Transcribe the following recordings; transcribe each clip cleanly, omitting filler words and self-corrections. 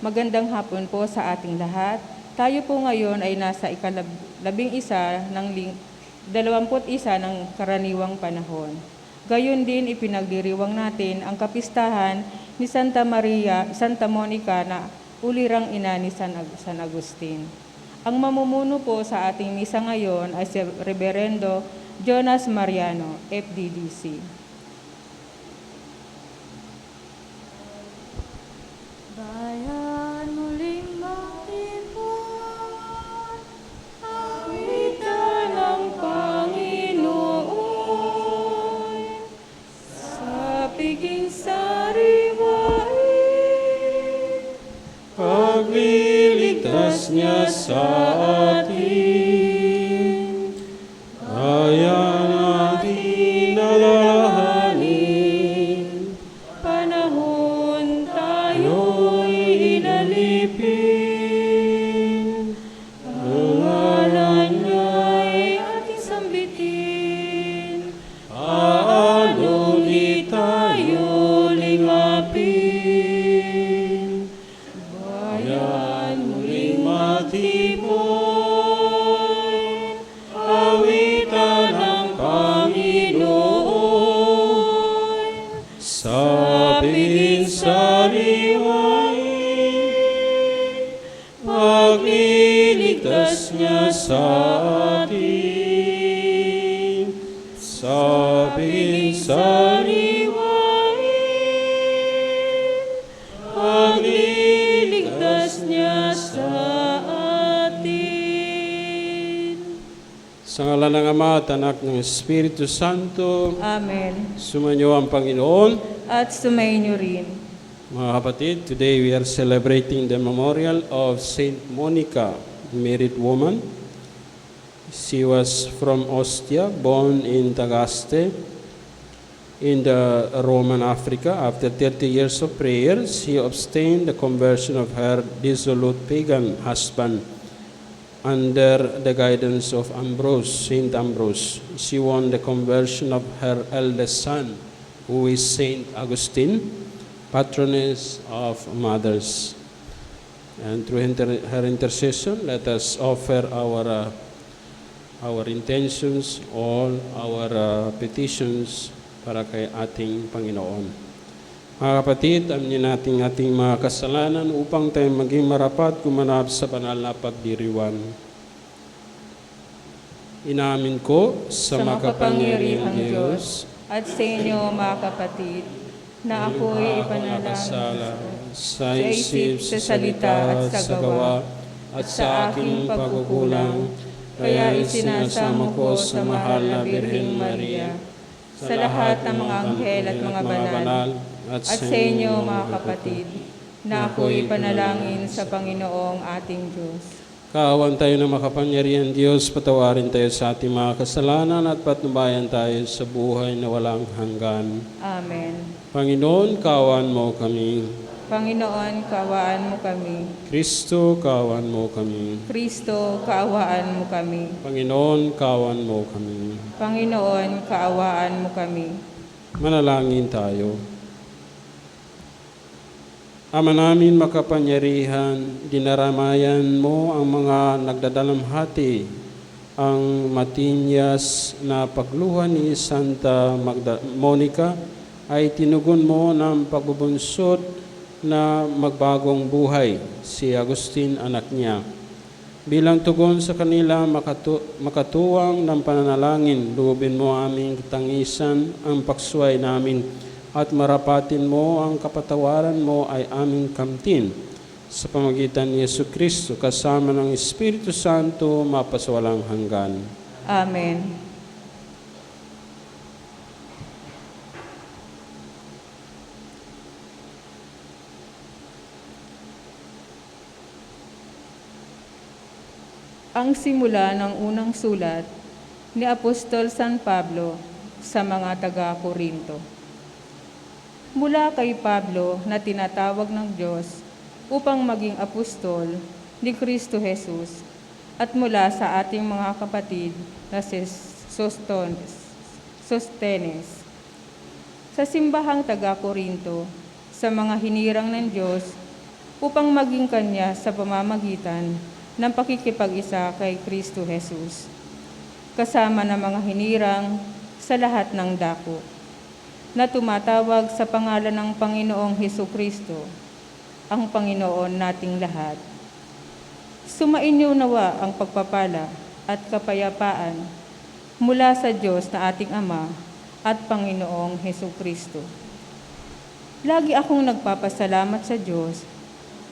Magandang hapon po sa ating lahat. Tayo po ngayon ay nasa ika-11 ng 21 ng karaniwang panahon. Gayon din ipinagdiriwang natin ang kapistahan ni Santa Monica na ulirang ina ni San Agustin. Ang mamumuno po sa ating misa ngayon ay si Reverendo Jonas Mariano, FDDC. Bayan muling magtipon, awitan ng Panginoon, sa piging sariwain, pagliligtas niya sa atin, kaya natin alalahanin, panahon tayo'y inalipin, ang ngalan niya'y ating sambitin, paano di tayo lingapin, bayan muling matibay, awitan ng Panginoon, sa piging sariwain, pagliligtas niya sa atin, sa piging sariwain, pagliligtas niya sa atin. Sa ngalan ng Ama at Anak ng Espiritu Santo, Amen. sumainyo ang Panginoon. At sumainyo rin. Mga kapatid, today we are celebrating the memorial of Saint Monica, married woman. She was from Ostia, born in Tagaste, in the Roman Africa. After 30 years of prayer, she obtained the conversion of her dissolute pagan husband under the guidance of Ambrose, Saint Ambrose. She won the conversion of her eldest son, who is Saint Augustine, patroness of mothers. And through her intercession, let us offer our intentions, all our petitions para kay ating Panginoon. Mga kapatid, aminin natin ating mga kasalanan upang tayo maging marapat kumanap sa banal na pagdiriwan. Inamin ko sa makapangyarihang Diyos At sa inyo, mga kapatid, na ako'y ipanalangin sa isip, sa salita at sa gawa, at sa aking pagkukulang, kaya isinasamo ko sa mahal na Birheng Maria, sa lahat ng mga anghel at mga banal, at sa inyo, mga kapatid, na ako'y ipanalangin sa Panginoong ating Diyos. Kaawan tayo ng makapangyarihan Diyos, patawarin tayo sa ating mga kasalanan at patnubayan tayo sa buhay na walang hanggan. Amen. Panginoon, kaawan mo kami. Panginoon, kaawaan mo kami. Kristo, kaawan mo kami. Kristo, kaawaan mo kami. Panginoon, kaawan mo kami. Panginoon, kaawaan mo kami. Manalangin tayo. Ama namin makapangyarihan, dinaramayan mo ang mga nagdadalamhati, ang matinyas na pagluha ni Santa Monica ay tinugon mo ng pagbubunsod na magbagong buhay si Agustin, anak niya. Bilang tugon sa kanila makatuwang ng pananalangin, lubin mo aming katangisan ang paksuay namin at marapatin mo ang kapatawaran mo ay aming kamtin sa pamagitan ni Jesucristo kasama ng Espiritu Santo mapasawalang hanggan. Amen. Ang simula ng unang sulat ni Apostol San Pablo sa mga taga-Korinto. Mula kay Pablo na tinatawag ng Diyos upang maging apostol ni Kristo Jesus at mula sa ating mga kapatid na si Sostenes. Sa simbahang taga-Korinto, sa mga hinirang ng Diyos upang maging Kanya sa pamamagitan ng pakikipag-isa kay Kristo Jesus, kasama ng mga hinirang sa lahat ng dako, na tumatawag sa pangalan ng Panginoong Hesukristo, ang Panginoon nating lahat. Sumainyo nawa ang pagpapala at kapayapaan mula sa Diyos na ating Ama at Panginoong Hesukristo. Lagi akong nagpapasalamat sa Diyos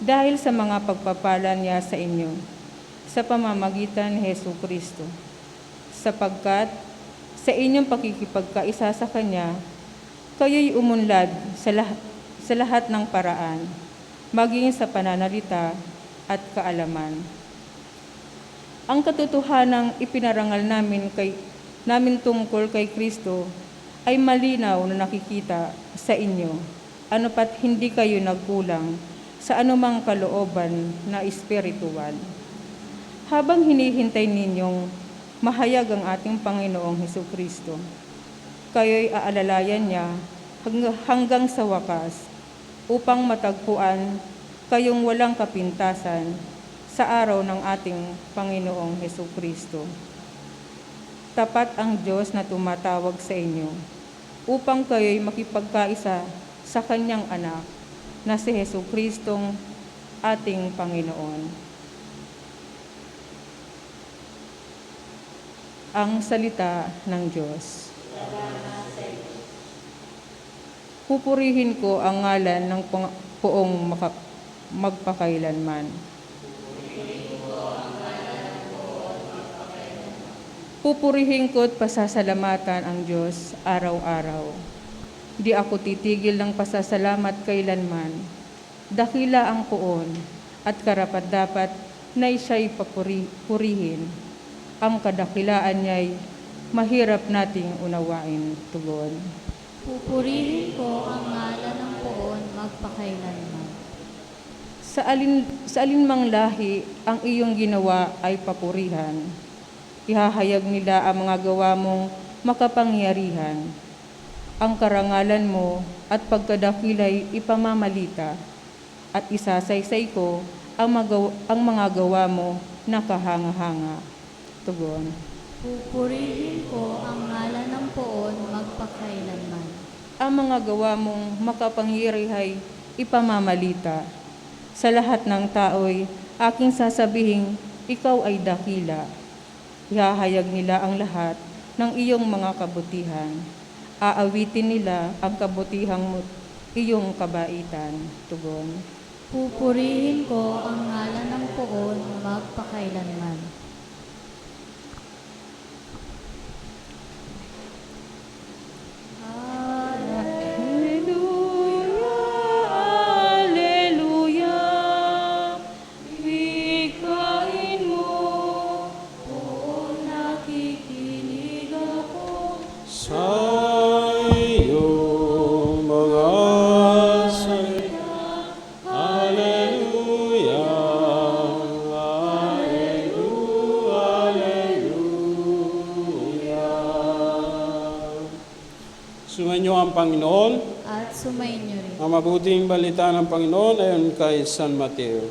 dahil sa mga pagpapala niya sa inyo sa pamamagitan ni Hesukristo, sapagkat sa inyong pakikipagkaisa sa Kanya, kayo'y umunlad sa lahat ng paraan, maging sa pananalita at kaalaman. Ang katotohanang ipinarangal namin tungkol kay Kristo ay malinaw na nakikita sa inyo, ano pat hindi kayo nagkulang sa anumang kalooban na espiritual. Habang hinihintay ninyong mahayag ang ating Panginoong Hesukristo, kayo'y aalalayan niya hanggang sa wakas upang matagpuan kayong walang kapintasan sa araw ng ating Panginoong Hesukristo. Tapat ang Diyos na tumatawag sa inyo upang kayo'y makipagkaisa sa Kanyang anak na si Hesukristong ating Panginoon. Ang salita ng Diyos. Pupurihin ko ang ngalan ng poong magpakailanman. Pupurihin ko at pasasalamatan ang Diyos araw-araw. Di ako titigil ng pasasalamat kailanman. Dakila ang poon at karapat-dapat na siya'y purihin. Ang kadakilaan niya'y mahirap nating unawain. Tugon. Pupurihin ko ang ngalan ng poon magpakailanman. Sa alinmang lahi ang iyong ginawa ay papurihan. Ihahayag nila ang mga gawa mong makapangyarihan. Ang karangalan mo at pagkadakila'y ipamamalita, at isasaysay ko ang mga gawa mo na kahanga-hanga. Tugon. Pupurihin ko ang ngalan ng poon magpakailanman. Ang mga gawa mong makapangyariha'y ipamamalita. Sa lahat ng tao'y aking sasabihing, ikaw ay dakila. Ihahayag nila ang lahat ng iyong mga kabutihan. Aawitin nila ang kabutihang mo, iyong kabaitan. Tugon. Pupurihin ko ang ngalan ng poon magpakailanman. Sumainyo ang Panginoon. At sumainyo rin. Ang mabuting balita ng Panginoon ayon kay San Mateo.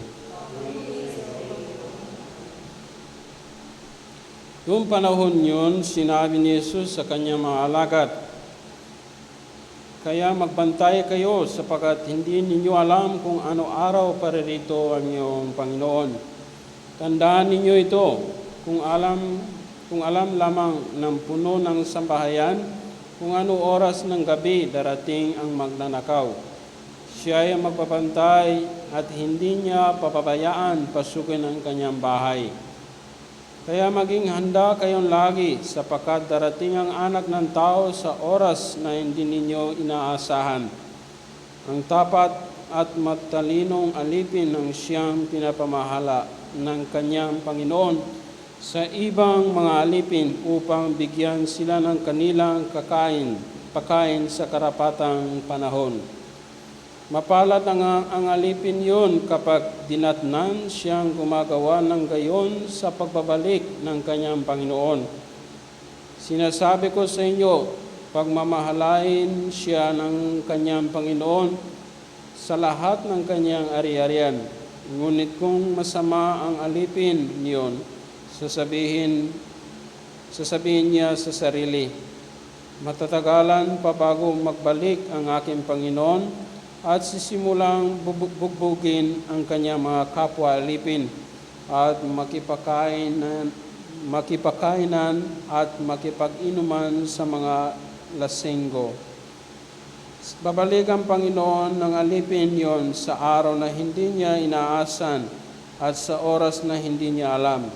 Noong panahon yun, sinabi ni Jesus sa kanyang mga alagad, kaya magbantay kayo sapagkat hindi ninyo alam kung ano araw paririto ang iyong Panginoon. Tandaan ninyo ito, kung alam lamang ng puno ng sambahayan, kung ano oras ng gabi darating ang magnanakaw. Siya ay magbabantay at hindi niya papabayaan pasukin ang kanyang bahay. Kaya maging handa kayong lagi sapagkat darating ang anak ng tao sa oras na hindi ninyo inaasahan. Ang tapat at matalinong alipin ng siyang pinapamahala ng kanyang Panginoon sa ibang mga alipin upang bigyan sila ng kanilang pagkain sa karapatang panahon. Mapalad ang alipin yun kapag dinatnan siyang gumagawa ng gayon sa pagbabalik ng kanyang Panginoon. Sinasabi ko sa inyo, pagmamahalain siya ng kanyang Panginoon, sa lahat ng kanyang ari-arian. Ngunit kung masama ang alipin niyon, sasabihin niya sa sarili, matatagalan pa bago magbalik ang aking Panginoon at sisimulang bugbugin ang kanyang mga kapwa alipin at makipagkainan at makipag-inuman sa mga lasenggo. Babalik ang Panginoon ng alipin yon sa araw na hindi niya inaasan at sa oras na hindi niya alam.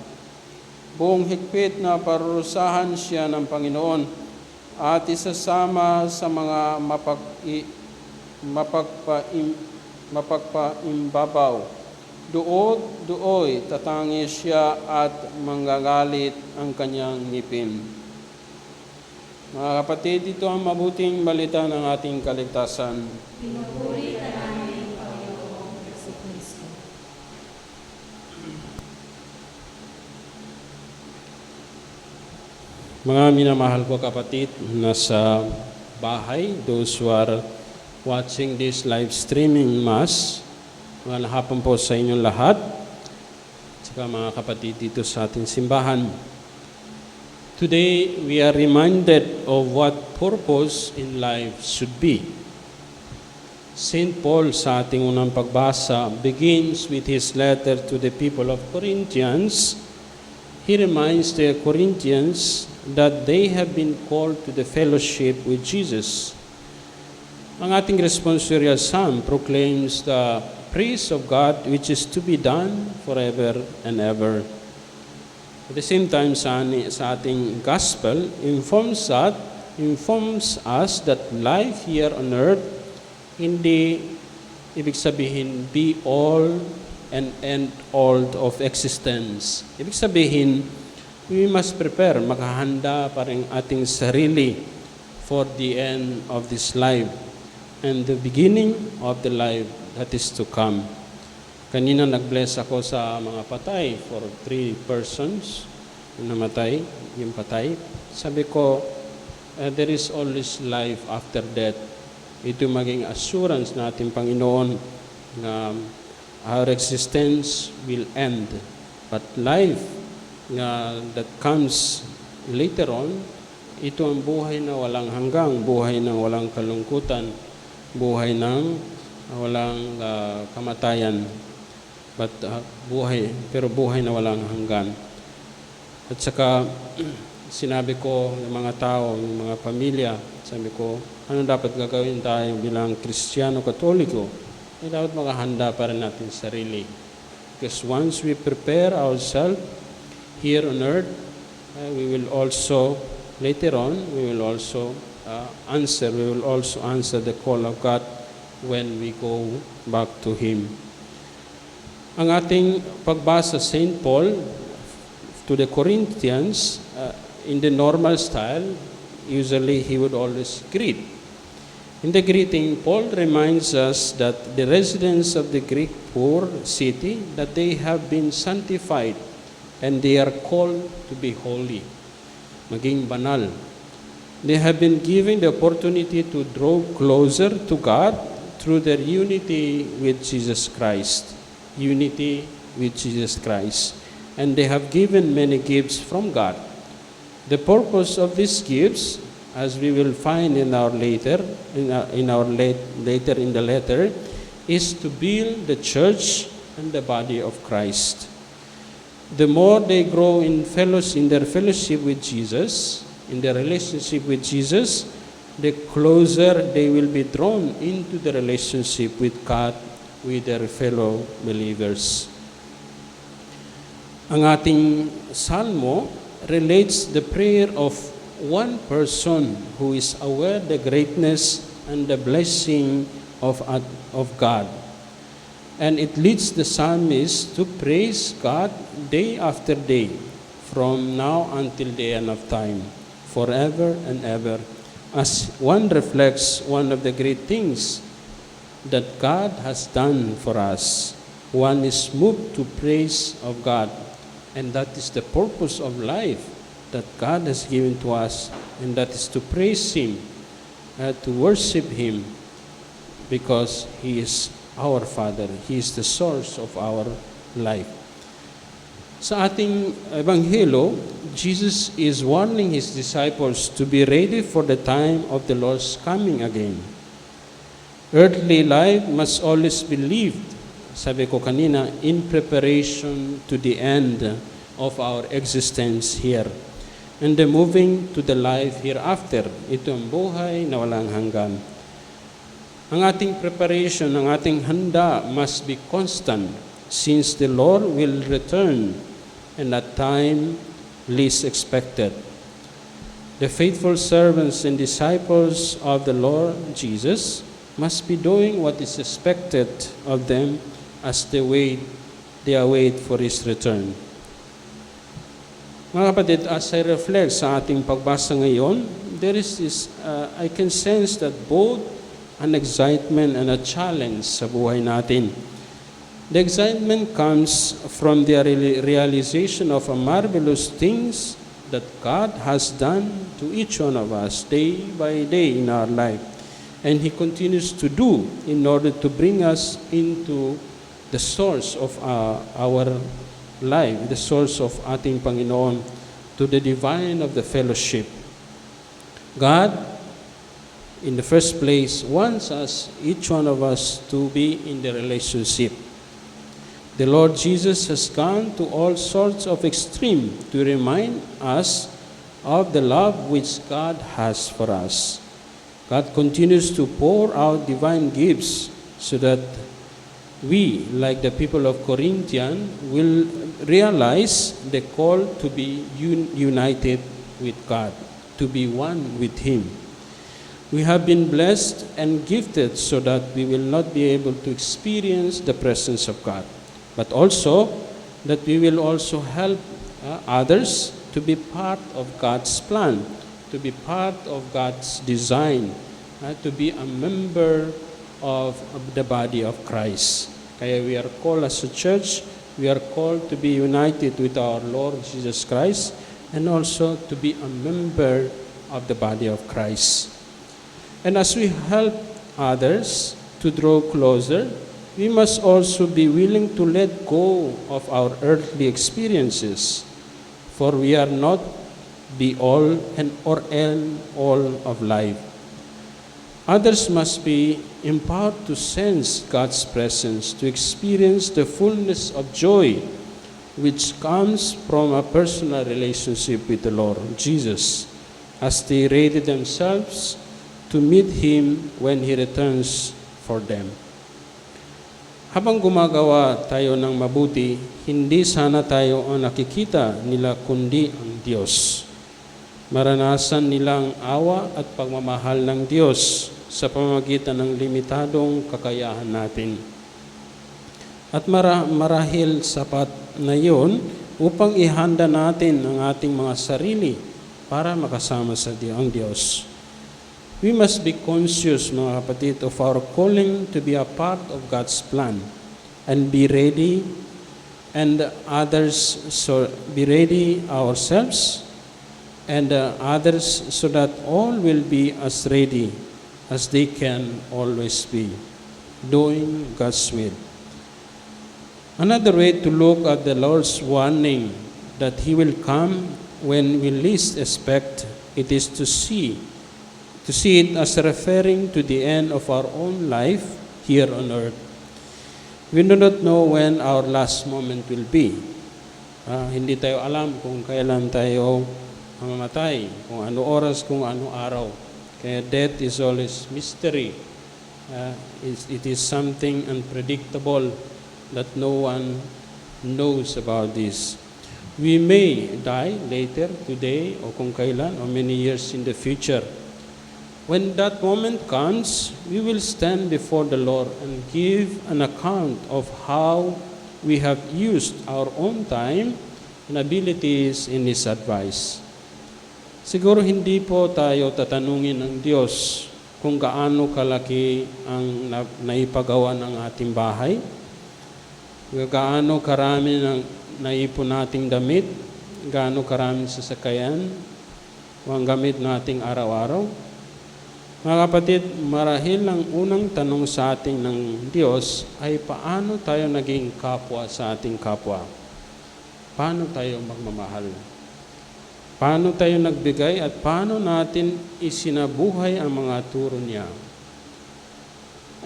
Buong higpit na parurusahan siya ng Panginoon at isasama sa mga mapagpaimbabaw. Dooy tatangi siya at manggagalit ang kanyang ngipin. Mga kapatid, ito ang mabuting balita ng ating kaligtasan. Pinupuri ka namin, Panginoong Jesucristo. Mga minamahal ko kapatid, nasa bahay, those who are watching this live streaming mass, mga hapon po sa inyong lahat, at saka mga kapatid dito sa ating simbahan. Today, we are reminded of what purpose in life should be. St. Paul sa ating unang pagbasa begins with his letter to the people of Corinthians. He reminds the Corinthians that they have been called to the fellowship with Jesus. Ang ating responsorial psalm proclaims the praise of God which is to be done forever and ever. At the same time, sa ating gospel, informs us that life here on earth, hindi ibig sabihin be all and end all of existence. Ibig sabihin, we must prepare, makahanda pa rin ating sarili for the end of this life and the beginning of the life that is to come. Kanina nag-bless ako sa mga patay for 3 persons na namatay, yung patay. Sabi ko, there is always life after death. Ito maging assurance natin, Panginoon, na our existence will end. But life that comes later on, ito ang buhay na walang hanggang, buhay ng walang kalungkutan, buhay ng walang kamatayan. But buhay na walang hanggan. At saka sinabi ko ng mga tao, ng mga pamilya, sabi ko, ano dapat gagawin tayo bilang Kristiyano Katoliko? Dapat makahanda pa rin natin sarili. Because once we prepare ourselves here on earth, we will also, later on, we will also answer the call of God when we go back to Him. Ang ating pagbasa St. Paul to the Corinthians, in the normal style, usually he would always greet. In the greeting, Paul reminds us that the residents of the Greek poor city, that they have been sanctified and they are called to be holy, maging banal. They have been given the opportunity to draw closer to God through their unity with Jesus Christ. Unity with Jesus Christ. And they have given many gifts from God. The purpose of these gifts, as we will find in the letter, is to build the church and the body of Christ. The more they grow in their fellowship with Jesus, in their relationship with Jesus, the closer they will be drawn into the relationship with God, with their fellow believers. Ang ating salmo relates the prayer of one person who is aware the greatness and the blessing of God. And it leads the psalmist to praise God day after day, from now until the end of time, forever and ever, as one reflects one of the great things that God has done for us. One is moved to praise of God, and that is the purpose of life that God has given to us, and that is to praise Him, to worship Him, because He is our Father. He is the source of our life. Sa ating Ebanghelyo, Jesus is warning His disciples to be ready for the time of the Lord's coming again. Earthly life must always be lived, sabi ko kanina, in preparation to the end of our existence here. And the moving to the life hereafter. Ito ang buhay na walang hanggan. Ang ating preparation, ang ating handa must be constant, since the Lord will return and at time least expected. The faithful servants and disciples of the Lord Jesus must be doing what is expected of them as they await for His return. Mga kapatid, as I reflect sa ating pagbasa ngayon, there is this, I can sense that both an excitement and a challenge sa buhay natin. The excitement comes from the realization of a marvelous things that God has done to each one of us day by day in our life. And He continues to do in order to bring us into the source of our life, the source of ating Panginoon, to the divine of the fellowship. God, in the first place, wants us, each one of us, to be in the relationship. The Lord Jesus has gone to all sorts of extreme to remind us of the love which God has for us. God continues to pour out divine gifts so that we, like the people of Corinthian, will realize the call to be united with God, to be one with Him. We have been blessed and gifted so that we will not be able to experience the presence of God, but also that we will also help others to be part of God's plan, to be part of God's design, to be a member of the body of Christ. Kaya we are called as a church, we are called to be united with our Lord Jesus Christ and also to be a member of the body of Christ. And as we help others to draw closer, we must also be willing to let go of our earthly experiences, for we are not the all and or end all of life. Others must be empowered to sense God's presence, to experience the fullness of joy which comes from a personal relationship with the Lord Jesus, as they ready themselves to meet Him when He returns for them. Habang gumagawa tayo ng mabuti, hindi sana tayo ang nakikita nila kundi ang Diyos. Maranasan nilang awa at pagmamahal ng Diyos sa pamamagitan ng limitadong kakayahan natin. At marahil sapat na yun upang ihanda natin ang ating mga sarili para makasama sa ang Diyos. We must be conscious, mga kapatid, of our calling to be a part of God's plan and be ready ourselves and others so that all will be as ready as they can always be, doing God's will. Another way to look at the Lord's warning that He will come when we least expect it is to see it as referring to the end of our own life here on earth. We do not know when our last moment will be. Hindi tayo alam kung kailan tayo mamamatay, kung ano oras, kung ano araw. Kaya death is always mystery. It is something unpredictable that no one knows about this. We may die later, today, o kung kailan, or many years in the future. When that moment comes, we will stand before the Lord and give an account of how we have used our own time and abilities in His advice. Siguro hindi po tayo tatanungin ng Diyos kung gaano kalaki ang naipagawa ng ating bahay, gaano karami ng naipon nating damit, gaano karaming sasakyan, o ang gamit nating araw-araw. Mga kapatid, marahil ang unang tanong sa ating ng Diyos ay paano tayo naging kapwa sa ating kapwa? Paano tayo magmamahal? Paano tayo nagbigay at paano natin isinabuhay ang mga turo niya?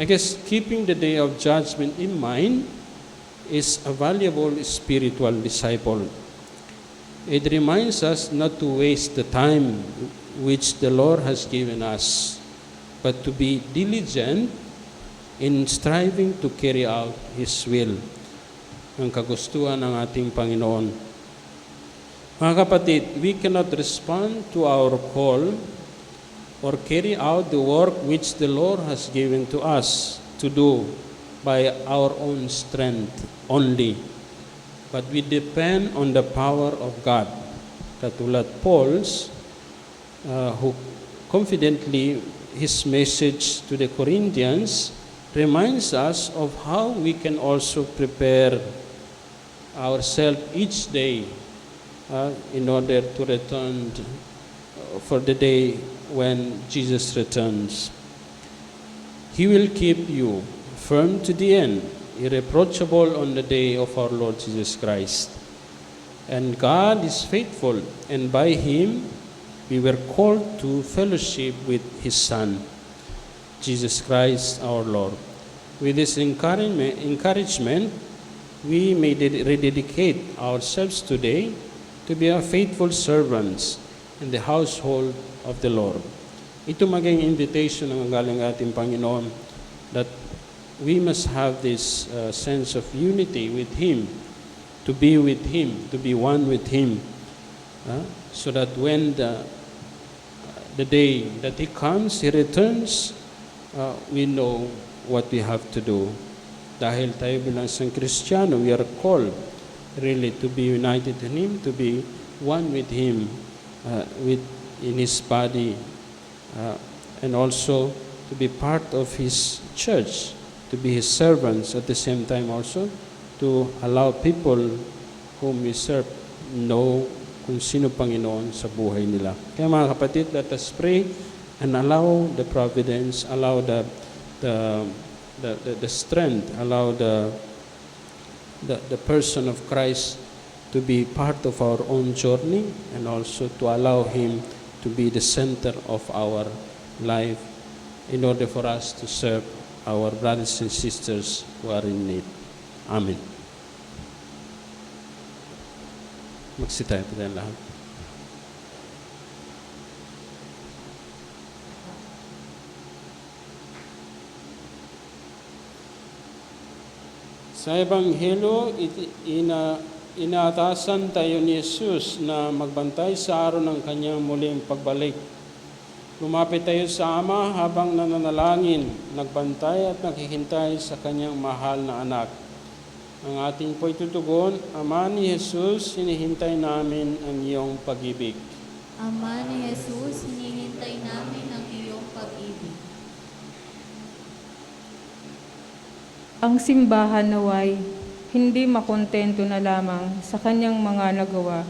I guess keeping the day of judgment in mind is a valuable spiritual disciple. It reminds us not to waste the time which the Lord has given us, but to be diligent in striving to carry out His will, ang kagustuhan ng ating Panginoon. Mga kapatid, we cannot respond to our call or carry out the work which the Lord has given to us to do by our own strength only, but we depend on the power of God. Katulad Paul's, who confidently his message to the Corinthians reminds us of how we can also prepare ourselves each day in order to return for the day when Jesus returns. He will keep you firm to the end, irreproachable on the day of our Lord Jesus Christ. And God is faithful, and by Him we were called to fellowship with His Son, Jesus Christ our Lord. With this encouragement, we may rededicate ourselves today to be a faithful servants in the household of the Lord. Ito maging invitation ng galing ating Panginoon that we must have this sense of unity with Him, to be with Him, to be one with Him, so that when the day that He comes, He returns, we know what we have to do. Dahil tayo bilang isang Kristiyano, we are called really to be united in Him, to be one with Him, in His body, and also to be part of His church, to be His servants, at the same time also to allow people whom we serve know kung sino Panginoon sa buhay nila. Kaya mga kapatid, let us pray and allow the providence, allow the strength, allow the person of Christ to be part of our own journey, and also to allow Him to be the center of our life in order for us to serve our brothers and sisters who are in need. Amen. Magsitayo po tayo lahat. Sa Ebanghelyo, inaatasan tayo ni Jesus na magbantay sa araw ng kanyang muling pagbalik. Lumapit tayo sa Ama habang nananalangin, nagbantay at naghihintay sa kanyang mahal na anak. Ang ating po'y tutugon, Ama ni Jesus, hinihintay namin ang iyong pag-ibig. Ama ni Jesus, hinihintay namin ang iyong pag-ibig. Ang simbahan naway hindi makontento na lamang sa kanyang mga nagawa,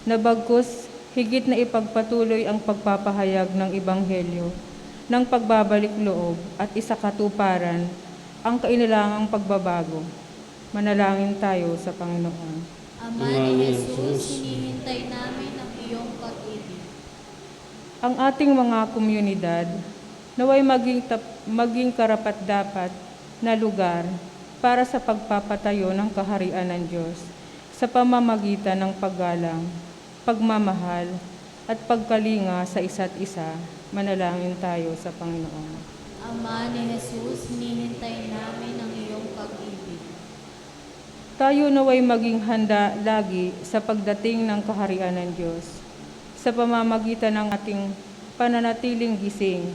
na bagkus higit na ipagpatuloy ang pagpapahayag ng Ebanghelyo, ng pagbabalik loob at isakatuparan ang kainilangang pagbabago. Manalangin tayo sa Panginoon. Ama ni Jesus, hinihintay namin ang iyong pag-ibig. Ang ating mga komunidad naway maging karapat-dapat na lugar para sa pagpapatayo ng kaharian ng Diyos sa pamamagitan ng paggalang, pagmamahal at pagkalinga sa isa't isa. Manalangin tayo sa Panginoon. Ama ni Jesus, hinihintay namin ang iyong pag-ibig. Tayo naway maging handa lagi sa pagdating ng kaharian ng Diyos sa pamamagitan ng ating pananatiling gising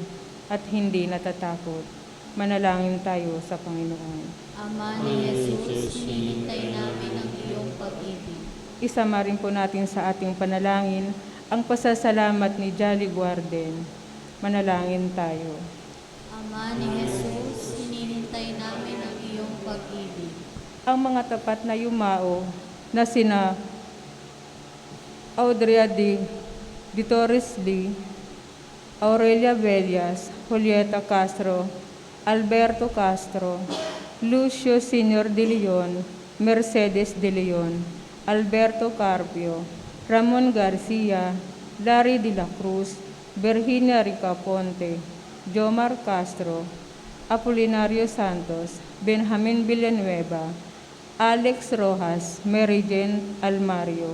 at hindi natatakot. Manalangin tayo sa Panginoon. Ama ni Jesus, hinihintay namin ang iyong pag-ibig. Isama rin po natin sa ating panalangin ang pasasalamat ni Jolly Guarden. Manalangin tayo. Ama ni Jesus, hinihintay namin ang iyong pag-ibig. Ang mga tapat na yumao na sina Audrey D. Torres D., Aurelia Vellas, Julieta Castro, Alberto Castro, Lucio Senior de Leon, Mercedes de Leon, Alberto Carpio, Ramon Garcia, Larry de la Cruz, Virginia Ricaponte, Jomar Castro, Apolinario Santos, Benjamin Villanueva, Alex Rojas, Mary Jane Almario.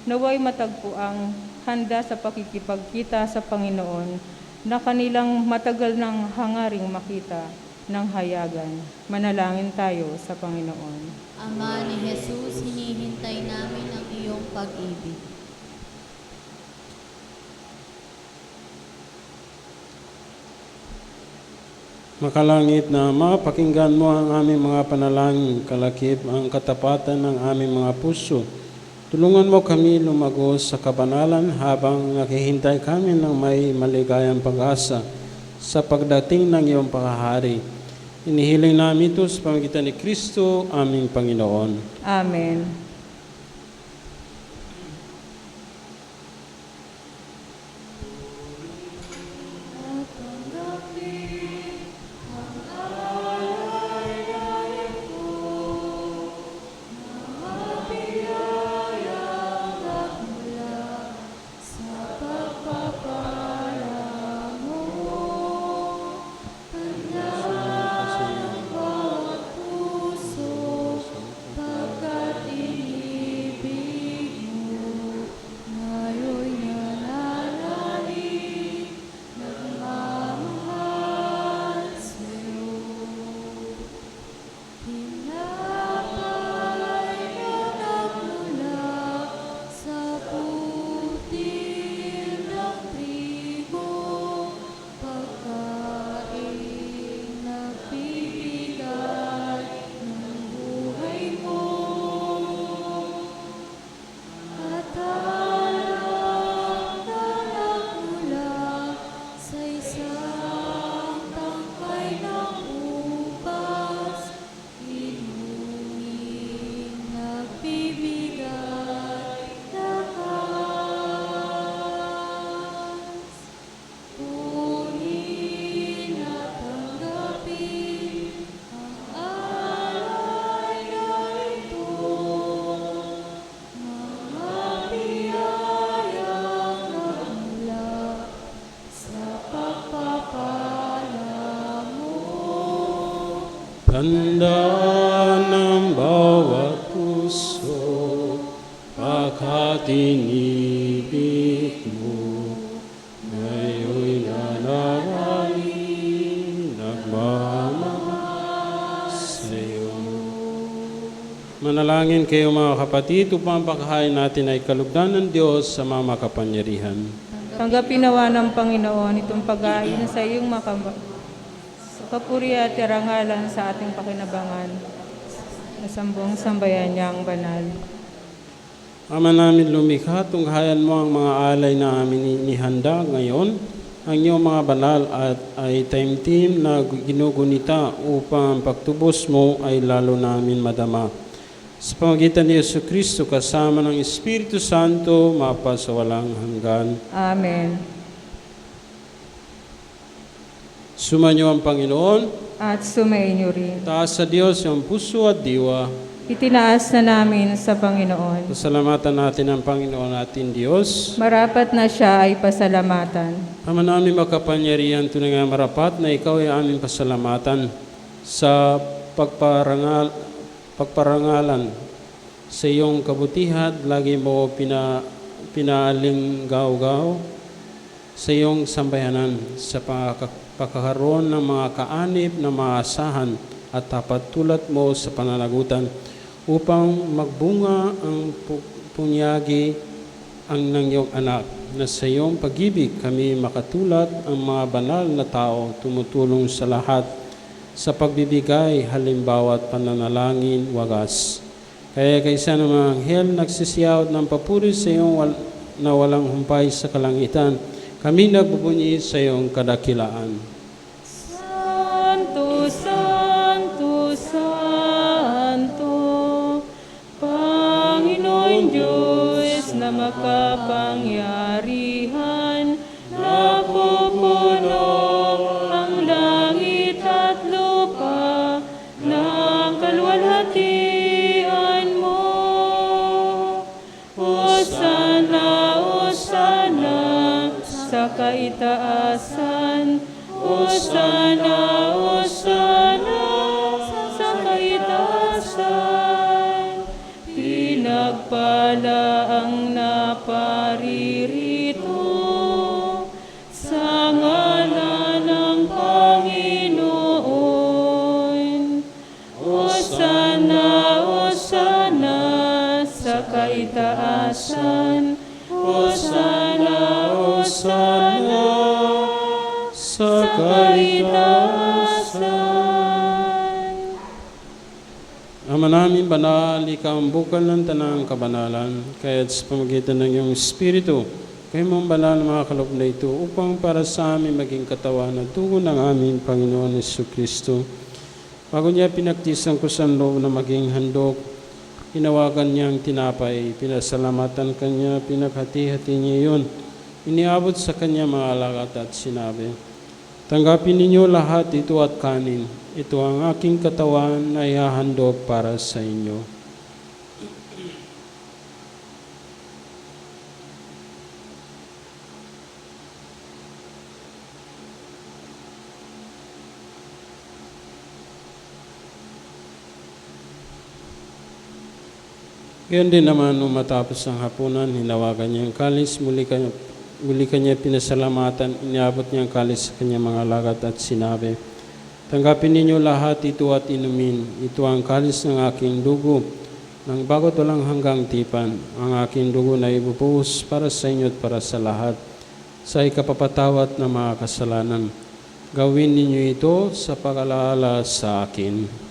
Naway matagpo ang handa sa pakikipagkita sa Panginoon na kanilang matagal nang hangaring makita ng hayagan. Manalangin tayo sa Panginoon. Ama ni Jesus, hinihintay namin ang iyong pag-ibig. Makalangit na Ama, pakinggan mo ang aming mga panalangin, kalakip ang katapatan ng aming mga puso. Tulungan mo kami lumago sa kabanalan habang nakihintay kami ng may maligayang pag-asa sa pagdating ng iyong paghahari. Inihiling namin ito sa pamamagitan ni Kristo, aming Panginoon. Amen. Tanda ng bawat puso, pagkat inibig mo, ngayon'y nanaraling nagmamahal sa'yo. Manalangin kayo mga kapatid upang pagkahain natin ay kalugdan ng Diyos sa mga makapangyarihan. Tanggapin nawa ng Panginoon itong pag-aayon sa iyong kapuri at karangalan sa ating pakinabangan na sambong sambayan niyang banal. Ama namin lumikha, tunghayan mo ang mga alay na amin inihanda ngayon, ang iyong mga banal at ay taimtim na ginugunita upang ang pagtubos mo ay lalo namin madama. Sa pamamagitan ni Jesucristo kasama ng Espiritu Santo, mapa sa walang hanggan. Amen. Sumainyo ang Panginoon, At sumainyo rin. taas sa Diyos yung puso at diwa. Itinaas na namin sa Panginoon. Pasalamatan natin ang Panginoon natin Diyos. Marapat na siya ay pasalamatan. Ama namin makapangyarihan, tunay nga marapat na ikaw ay aming pasalamatan sa pagparangalan sa iyong kabutihan. Lagi mo pinaalinggaw-gaw sa iyong sambayanan sa pagkakaroon ng mga kaanib na maasahan at tapat tulad mo sa pananagutan upang magbunga ang punyagi ang ng iyong anak na sa iyong pag-ibig kami makatulad ang mga banal na tao tumutulong sa lahat sa pagbibigay halimbawa at pananalangin wagas. Kaya kaysa ng mga anghel nagsisiyawat ng papuri sa iyong na walang humpay sa kalangitan, kami nagbubunyi sa iyong kadakilaan. Santo, Santo, Santo, Panginoon Diyos na makapangyarihan, napupuno Hosana, Hosana sa kaitaasan. Pinagpala ang naparirito sa ngalan ng Panginoon. Hosana, Hosana sa kaitaasan. Hosana, Hosana sa kaitaasan. Ama namin banal, ikaw ang bukal ng tanang kabanalan, kaya't sa pamagitan ng iyong Espiritu, kayo mong banal na mga kaloob na ito upang para sa amin maging katawan at dugo ng aming Panginoon Jesucristo. Bago niya pinagtisan ko sa loob na maging handog, hinawagan niya ang tinapay, pinasalamatan kanya, pinaghati-hati niya iyon, iniabot sa kanya mga alagad at sinabi, tanggapin ninyo lahat ito at kanin. Ito ang aking katawan na ihahandog para sa inyo. Gayon din naman, nung matapos ang hapunan, hinawagan niya ang kalis, muli kanya pinasalamatan, iniabot niya ang kalis sa kanyang mga alagad at sinabi, tanggapin ninyo lahat ito at inumin. Ito ang kalis ng aking dugo, ng bago't walang hanggang tipan. Ang aking dugo na ibubuhos para sa inyo at para sa lahat, sa ikapapatawad ng mga kasalanan. Gawin ninyo ito sa pag-alaala sa akin.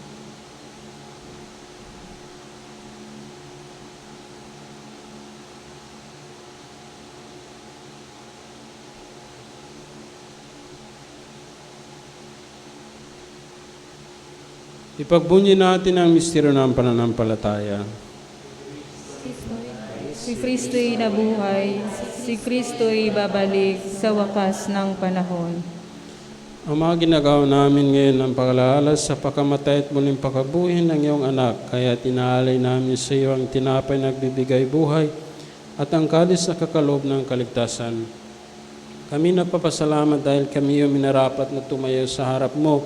Ipagbunyi natin ang misteryo ng pananampalataya. Si Kristo'y nabuhay, si Kristo'y babalik sa wakas ng panahon. Ang mga ginagawa namin ngayon ang pag-alaala sa pagkamatay at muling pagkabuhin ng iyong anak, kaya tinaalay namin sa iyo ang tinapay na nagbibigay buhay at ang kalis na kakalob ng kaligtasan. Kami nagpapasalamat dahil kami yung minarapat na tumayo sa harap mo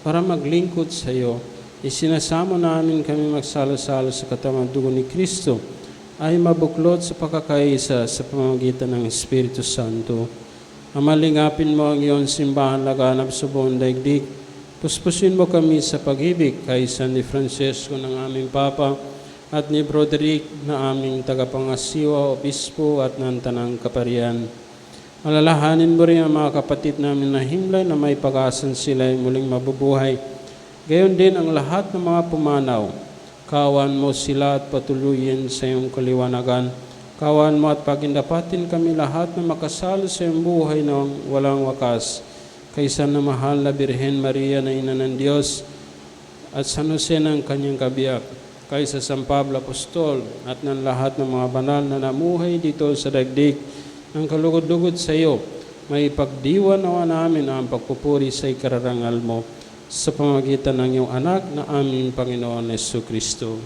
para maglingkod sa iyo. Isinasamo namin kami magsalo-salo sa katawan dugo ni Kristo ay mabuklod sa pagkakaisa sa pamamagitan ng Espiritu Santo. Amalingapin mo ang iyong simbahan laganap sa buong daigdig. Puspusin mo kami sa pag-ibig kay San ni Francesco ng aming Papa at ni Broderick na aming tagapangasiwa, obispo at ng Tanang Kaparian. Alalahanin mo rin ang mga kapatid namin na himlay na may pag-asan sila ay muling mabubuhay. Gayon din ang lahat ng mga pumanaw. Kawan mo sila at patuloyin sa iyong kaliwanagan. Kawan mo at pagindapatin kami lahat na makasalo sa iyong buhay na walang wakas. Kaysa na mahal na Birhen Maria na Ina ng Diyos at San Jose ng kanyang kabiyak. Kaysa San Pablo Apostol at ng lahat ng mga banal na namuhay dito sa daigdig ng kalugod-lugod sa iyo, may pagdiwan nawa namin ang pagpupuri sa ikararangal mo sa pamamagitan ng iyong anak na aming Panginoon Jesucristo.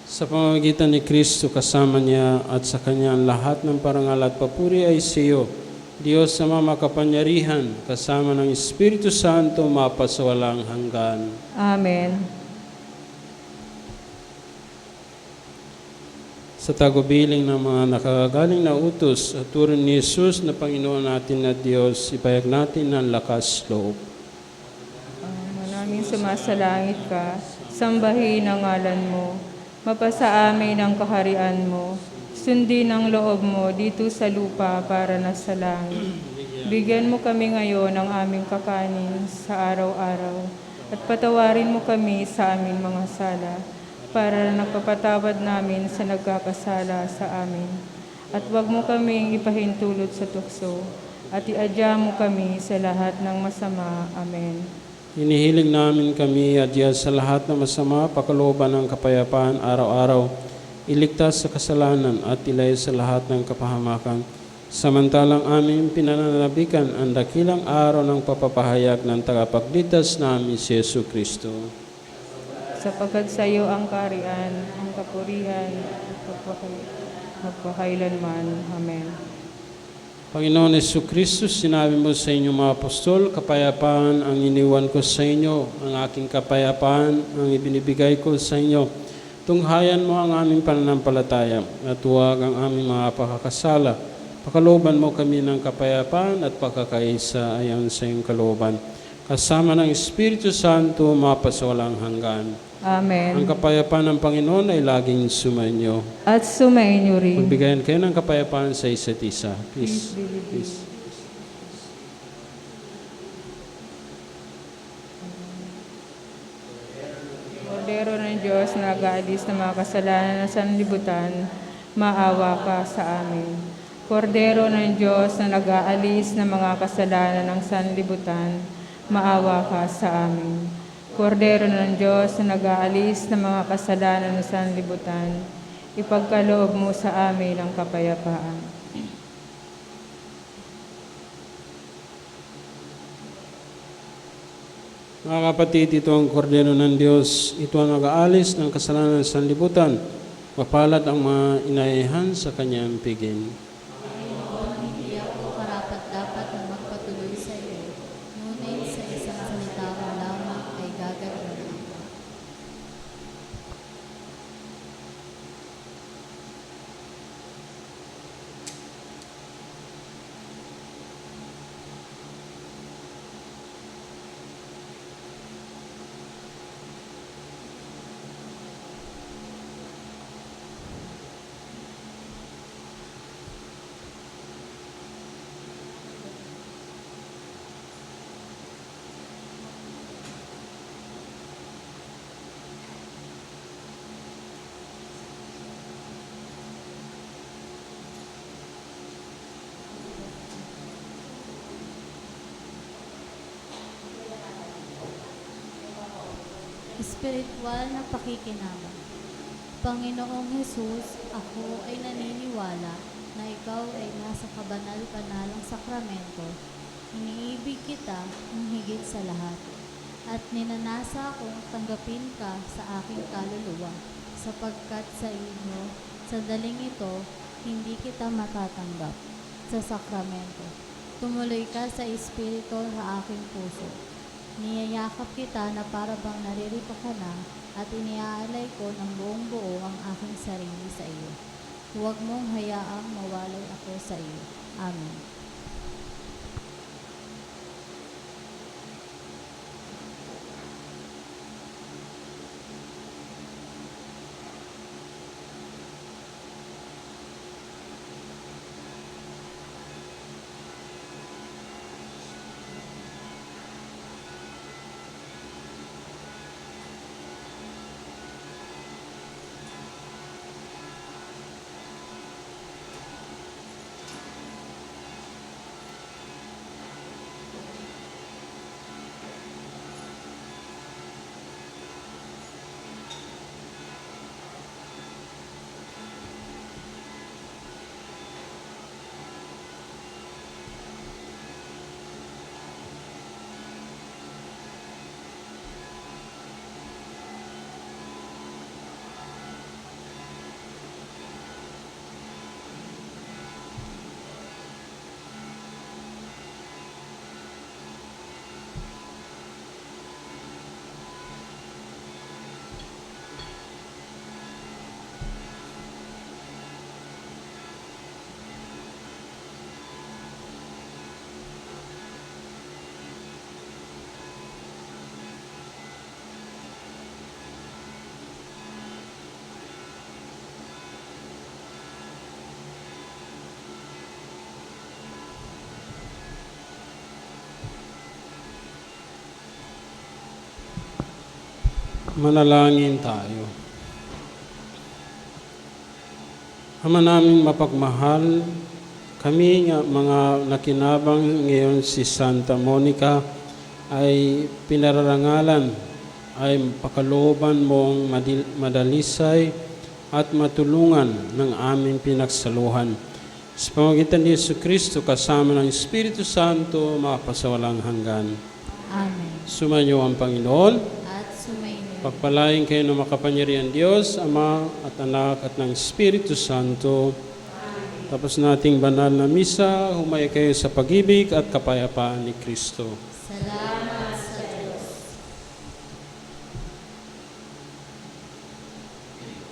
Sa pamamagitan ni Kristo kasama niya at sa kanya ang lahat ng parangal at papuri ay sa iyo, Diyos na makapangyarihan, kasama ng Espiritu Santo, mapasawalang hanggan. Amen. Sa tagubilin ng mga nakagagaling na utos at turo ni Jesus na Panginoon natin na Diyos, ipayag natin ang lakas loob. Manaming sumasalangit ka, sambahin ang ngalan mo, mapasa amin ang kaharian mo, sundin ang loob mo dito sa lupa para na sa langit. Bigyan mo kami ngayon ng aming kakanin sa araw-araw at patawarin mo kami sa aming mga sala para nagpapatawad namin sa nagkakasala sa amin. At huwag mo kaming ipahintulot sa tukso, at iadya mo kami sa lahat ng masama. Amen. Hinihiling namin kami adya sa lahat ng masama, pakalooban ng kapayapaan araw-araw, iligtas sa kasalanan at ilay sa lahat ng kapahamakan. Samantalang aming pinananabikan ang dakilang araw ng papapahayag ng tagapagligtas namin si Jesucristo. Sapagkat sa iyo ang kaharian, ang kapurihan, magpakailanman. Amen. Panginoon Jesucristo, sinabi mo sa inyong mga apostol, kapayapaan ang iniwan ko sa inyo, ang aking kapayapaan ang ibinibigay ko sa inyo. Tunghayan mo ang aming pananampalataya at huwag ang aming mga pakakasala. Pakalooban mo kami ng kapayapaan at pagkakaisa ayon sa iyong kalooban. Kasama ng Espiritu Santo, mapasawalang hanggan. Amen. Ang kapayapaan ng Panginoon ay laging sumainyo. At sumainyo rin. Magbigayan kayo ng kapayapaan sa isa't isa. Peace. Peace. Kordero ng Diyos na nag-aalis ng mga kasalanan ng sanlibutan, maawa ka sa amin. Kordero ng Diyos na nag-aalis ng mga kasalanan ng sanlibutan, maawa ka sa amin. Kordero ng Diyos na nag-aalis ng mga kasalanan ng sanlibutan, ipagkaloob mo sa amin ang kapayapaan. Mga kapatid, ito ang kordero ng Diyos. Ito ang nag-aalis ng kasalanan ng sanlibutan. Mapalad ang mga inayahan sa kanyang piging. Hindi ako karapat-dapat na magpatuloy sa iyo, ngunit sa isang salita mo lamang ay gagaling ako. Espiritual na pakikinabang. Panginoong Hesus, ako ay naniniwala na ikaw ay nasa kabanal-banalang sakramento. Iniibig kita ng higit sa lahat. At ninanasa akong tanggapin ka sa aking kaluluwa, sapagkat sa inyo, sa daling ito, hindi kita matatanggap sa sakramento. Tumuloy ka sa Espiritu sa aking puso. Niyayakap kita na para bang naririto ka na at iniaalay ko ng buong buo ang aking sarili sa iyo. Huwag mong hayaang mawalay ako sa iyo. Amen. Manalangin tayo. Ama namin mapagmahal, kami nga mga nakinabang ngayon si Santa Monica ay pinararangalan, ay pakalooban mong madalisay at matulungan ng aming pinagsaluhan. Sa pamamagitan ni Jesucristo kasama ng Espiritu Santo, mapasawalang hanggan. Amen. Sumainyo ang Panginoon. At sumainyo. Pagpalain kayo ng makapangyarihan Diyos, Ama at Anak at ng Espiritu Santo. Tapos nating banal na misa, humaya kayo sa pag-ibig at kapayapaan ni Kristo. Salamat sa Diyos.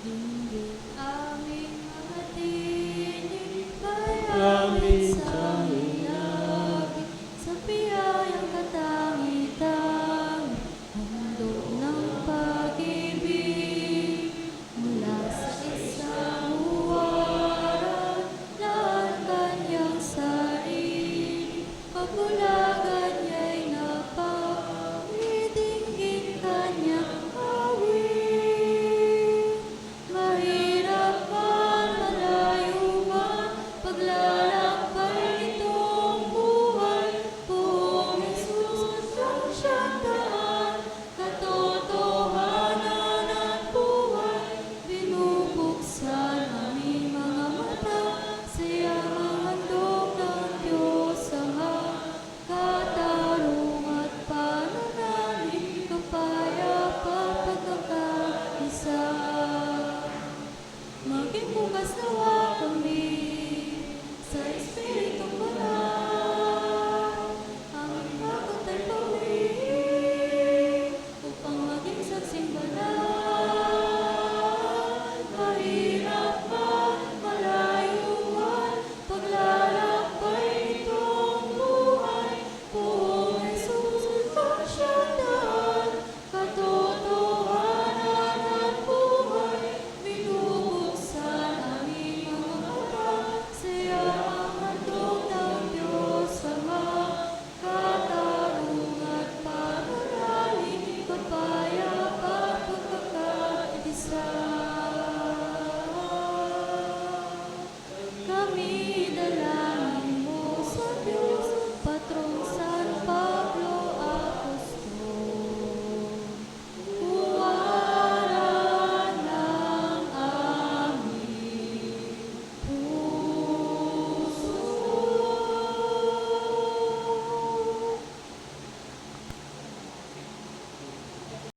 Hindi aming mga tinig, Amin bayan sa